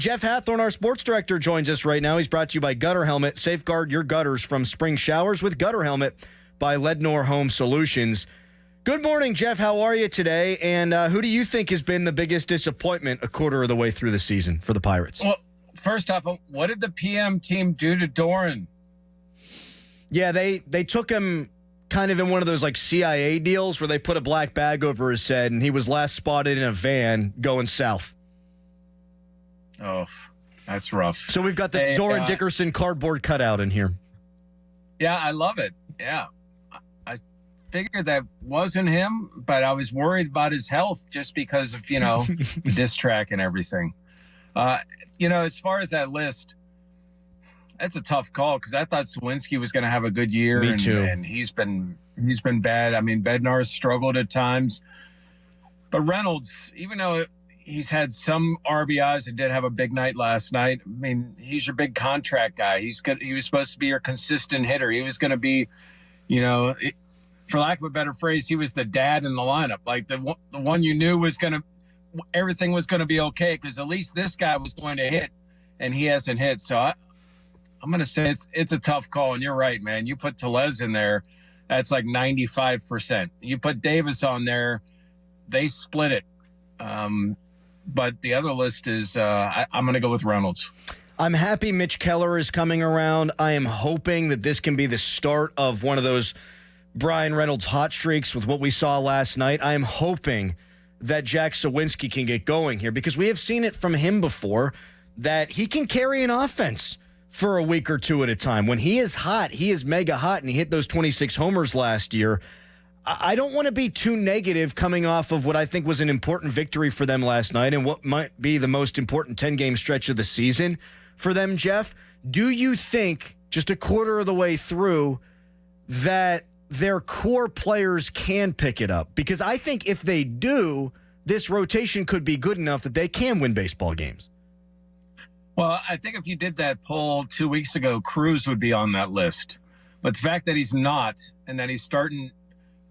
Jeff Hathhorn, our sports director, joins us right now. He's brought to you by Gutter Helmet. Safeguard your gutters from spring showers with Gutter Helmet by Lednor Home Solutions. Good morning, Jeff. How are you today? And who do you think has been the biggest disappointment a quarter of the way through the season for the Pirates? Well, first off, what did the PM team do to Doran? Yeah, they took him kind of in one of those like CIA deals where they put a black bag over his head and he was last spotted in a van going south. Oh, that's rough. So we've got the Doran Dickerson cardboard cutout in here. Yeah, I love it. Yeah. I figured that wasn't him, but I was worried about his health just because of, the diss track and everything. As far as that list, that's a tough call because I thought Sawinski was going to have a good year. Me too. And he's been bad. I mean, Bednar's struggled at times. But Reynolds, even though he's had some RBIs and did have a big night last night, I mean, he's your big contract guy. He was supposed to be your consistent hitter. He was going to be, for lack of a better phrase, he was the dad in the lineup. Like the one you knew everything was going to be okay because at least this guy was going to hit, and he hasn't hit. So I'm going to say it's a tough call, and you're right, man. You put Tellez in there, that's like 95%. You put Davis on there, they split it. But the other list is I'm going to go with Reynolds. I'm happy Mitch Keller is coming around. I am hoping that this can be the start of one of those Brian Reynolds hot streaks with what we saw last night. I am hoping that Jack Sawinski can get going here because we have seen it from him before that he can carry an offense for a week or two at a time. When he is hot, he is mega hot, and he hit those 26 homers last year. I don't want to be too negative coming off of what I think was an important victory for them last night and what might be the most important 10-game stretch of the season for them, Jeff. Do you think, just a quarter of the way through, that their core players can pick it up? Because I think if they do, this rotation could be good enough that they can win baseball games. Well, I think if you did that poll 2 weeks ago, Cruz would be on that list. But the fact that he's not and that he's starting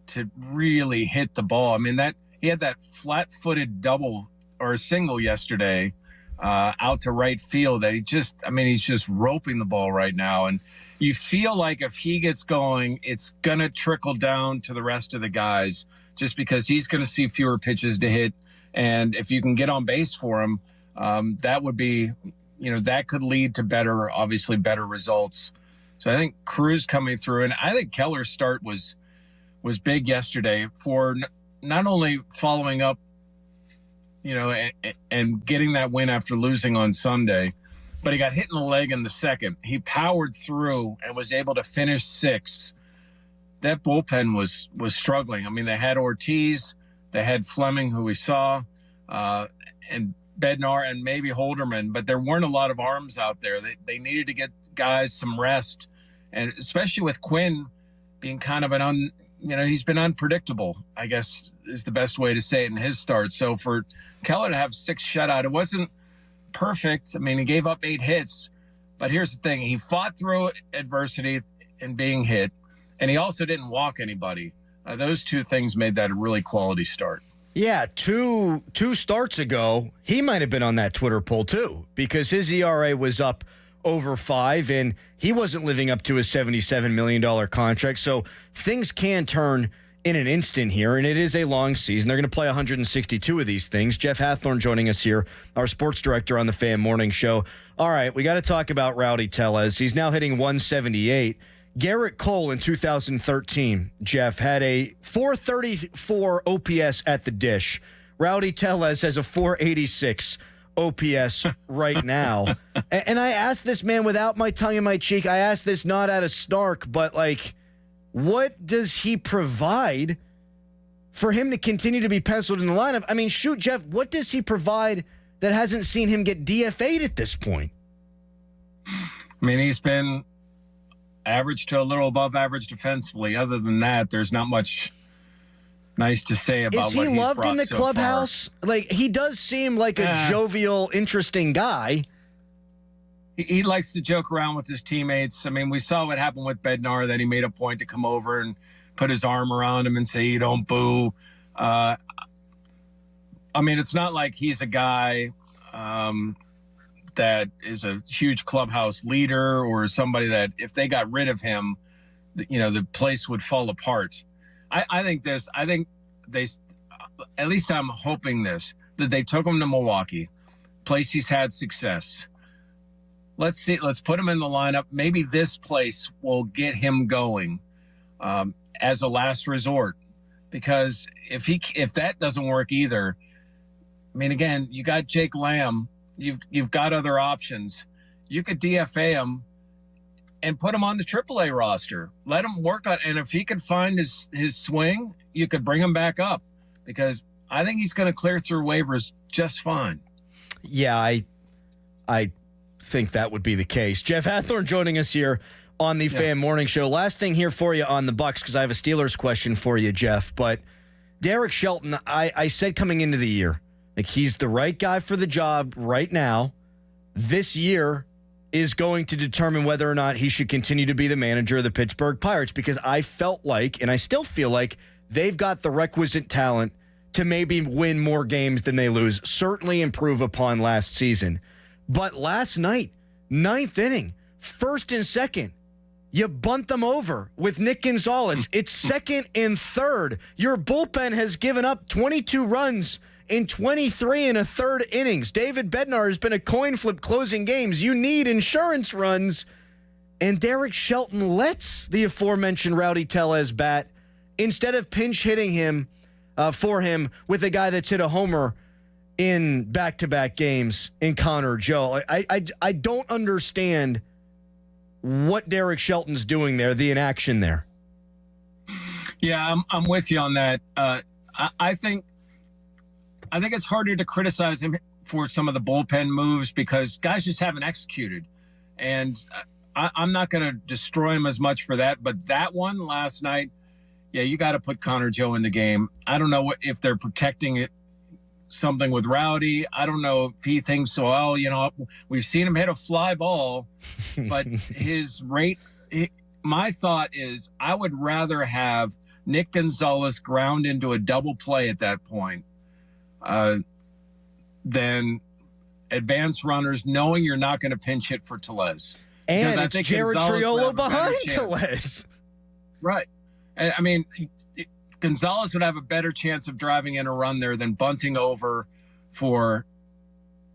to really hit the ball. I mean, that he had that flat-footed double or a single yesterday out to right field that he's just roping the ball right now. And you feel like if he gets going, it's going to trickle down to the rest of the guys just because he's going to see fewer pitches to hit. And if you can get on base for him, that would be, that could lead to better results. So I think Cruz coming through, and I think Keller's start was big yesterday for not only following up, and getting that win after losing on Sunday, but he got hit in the leg in the second. He powered through and was able to finish 6. That bullpen was struggling. I mean, they had Ortiz, they had Fleming, who we saw, and Bednar and maybe Holderman, but there weren't a lot of arms out there. They needed to get guys some rest, and especially with Quinn being kind of he's been unpredictable, I guess is the best way to say it in his start. So for Keller to have 6 shutout, it wasn't perfect. I mean, he gave up 8 hits, but here's the thing. He fought through adversity and being hit, and he also didn't walk anybody. Those two things made that a really quality start. Yeah, two starts ago, he might have been on that Twitter poll too because his ERA was up over 5, and he wasn't living up to his $77 million contract. So things can turn in an instant here, and it is a long season. They're going to play 162 of these things. Jeff Hathhorn joining us here, our sports director on the Fan Morning Show. All right, we got to talk about Rowdy Tellez. He's now hitting 178. Garrett Cole in 2013, Jeff, had a 434 OPS at the dish. Rowdy Tellez has a 486 OPS right now. And I asked this man without my tongue in my cheek. I asked this not out of snark, but what does he provide for him to continue to be penciled in the lineup? I mean, shoot, Jeff, what does he provide that hasn't seen him get DFA'd at this point? I mean, he's been average to a little above average defensively. Other than that, there's not much nice to say about what he's brought so far. Is he loved in the clubhouse? He does seem like a jovial, interesting guy. he likes to joke around with his teammates. I mean, we saw what happened with Bednar, that he made a point to come over and put his arm around him and say, "You don't boo." I mean, it's not like he's a guy that is a huge clubhouse leader or somebody that if they got rid of him, the place would fall apart. I think they, at least I'm hoping that they took him to Milwaukee, place he's had success. Let's put him in the lineup. Maybe this place will get him going as a last resort, because if that doesn't work either, I mean, again, you got Jake Lamb, you've got other options. You could DFA him and put him on the AAA roster. Let him work on, and if he could find his swing, you could bring him back up, because I think he's going to clear through waivers just fine. Yeah, I think that would be the case. Jeff Hathhorn joining us here on the Fan Morning Show. Last thing here for you on the Bucks, because I have a Steelers question for you, Jeff. But Derek Shelton, I said coming into the year, like, he's the right guy for the job right now. This year is going to determine whether or not he should continue to be the manager of the Pittsburgh Pirates, because I felt like, and I still feel like, they've got the requisite talent to maybe win more games than they lose, certainly improve upon last season. But last night, 9th inning, first and second, you bunt them over with Nick Gonzalez. It's second and third. Your bullpen has given up 22 runs in 23 and a third innings. David Bednar has been a coin flip closing games. You need insurance runs. And Derek Shelton lets the aforementioned Rowdy Tellez bat instead of pinch hitting him for him with a guy that's hit a homer in back-to-back games in Connor Joe. I don't understand what Derek Shelton's doing there, the inaction there. Yeah, I'm with you on that. I think it's harder to criticize him for some of the bullpen moves because guys just haven't executed. And I'm not going to destroy him as much for that. But that one last night, yeah, you got to put Connor Joe in the game. I don't know if they're protecting it, something with Rowdy. I don't know if he thinks, well, we've seen him hit a fly ball, but his rate, my thought is I would rather have Nick Gonzalez ground into a double play at that point than advance runners knowing you're not going to pinch hit for Tellez. And it's Jared Triolo behind Tellez. Right. I mean, Gonzalez would have a better chance of driving in a run there than bunting over for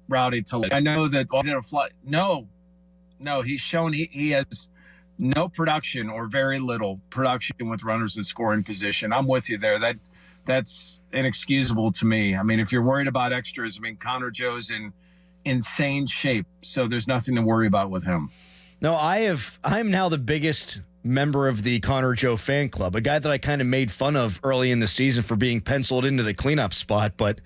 Rowdy Tellez. I know that No, he's shown he has no production or very little production with runners in scoring position. I'm with you there. That's inexcusable to me. I mean, if you're worried about extras, I mean, Connor Joe's in insane shape, so there's nothing to worry about with him. No, I'm now the biggest member of the Connor Joe fan club, a guy that I kind of made fun of early in the season for being penciled into the cleanup spot. But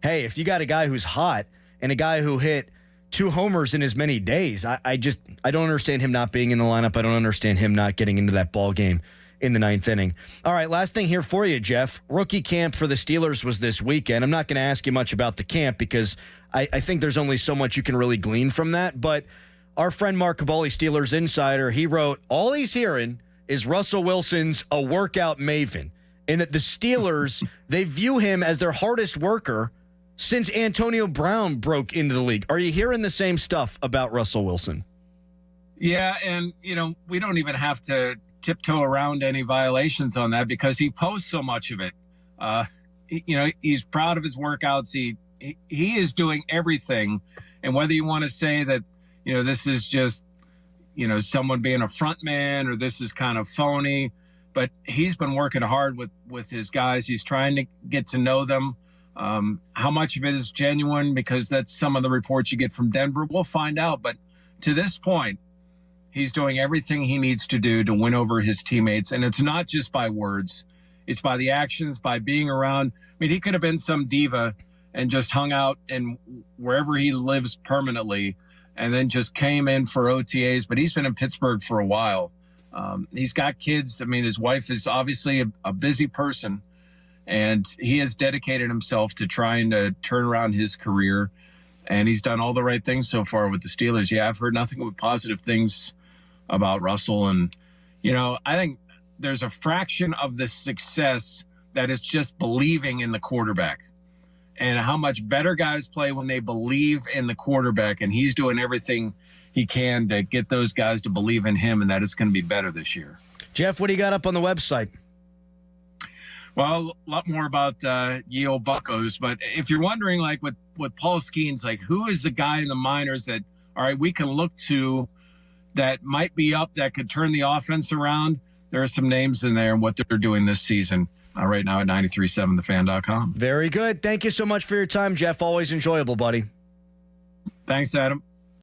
hey, if you got a guy who's hot and a guy who hit 2 homers in as many days, I don't understand him not being in the lineup. I don't understand him not getting into that ball game in the 9th inning. All right, last thing here for you, Jeff. Rookie camp for the Steelers was this weekend. I'm not going to ask you much about the camp because I think there's only so much you can really glean from that. But our friend Mark Caboli, Steelers Insider, he wrote, all he's hearing is Russell Wilson's a workout maven, and that the Steelers, they view him as their hardest worker since Antonio Brown broke into the league. Are you hearing the same stuff about Russell Wilson? Yeah, and, we don't even have to tiptoe around any violations on that because he posts so much of it. He's proud of his workouts. He is doing everything. And whether you want to say that, this is just, someone being a front man or this is kind of phony, but he's been working hard with his guys. He's trying to get to know them. How much of it is genuine, because that's some of the reports you get from Denver, we'll find out. But to this point, he's doing everything he needs to do to win over his teammates. And it's not just by words. It's by the actions, by being around. I mean, he could have been some diva and just hung out in wherever he lives permanently and then just came in for OTAs. But he's been in Pittsburgh for a while. He's got kids. I mean, his wife is obviously a busy person, and he has dedicated himself to trying to turn around his career. And he's done all the right things so far with the Steelers. Yeah, I've heard nothing but positive things about Russell. And, I think there's a fraction of the success that is just believing in the quarterback. and how much better guys play when they believe in the quarterback. And he's doing everything he can to get those guys to believe in him, and that it's going to be better this year. Jeff, what do you got up on the website? Well, a lot more about ye old Buccos. But if you're wondering, like with Paul Skeens, like who is the guy in the minors that, all right, we can look to that might be up, that could turn the offense around, there are some names in there and what they're doing this season right now at 93.7thefan.com. Very good. Thank you so much for your time, Jeff. Always enjoyable, buddy. Thanks, Adam.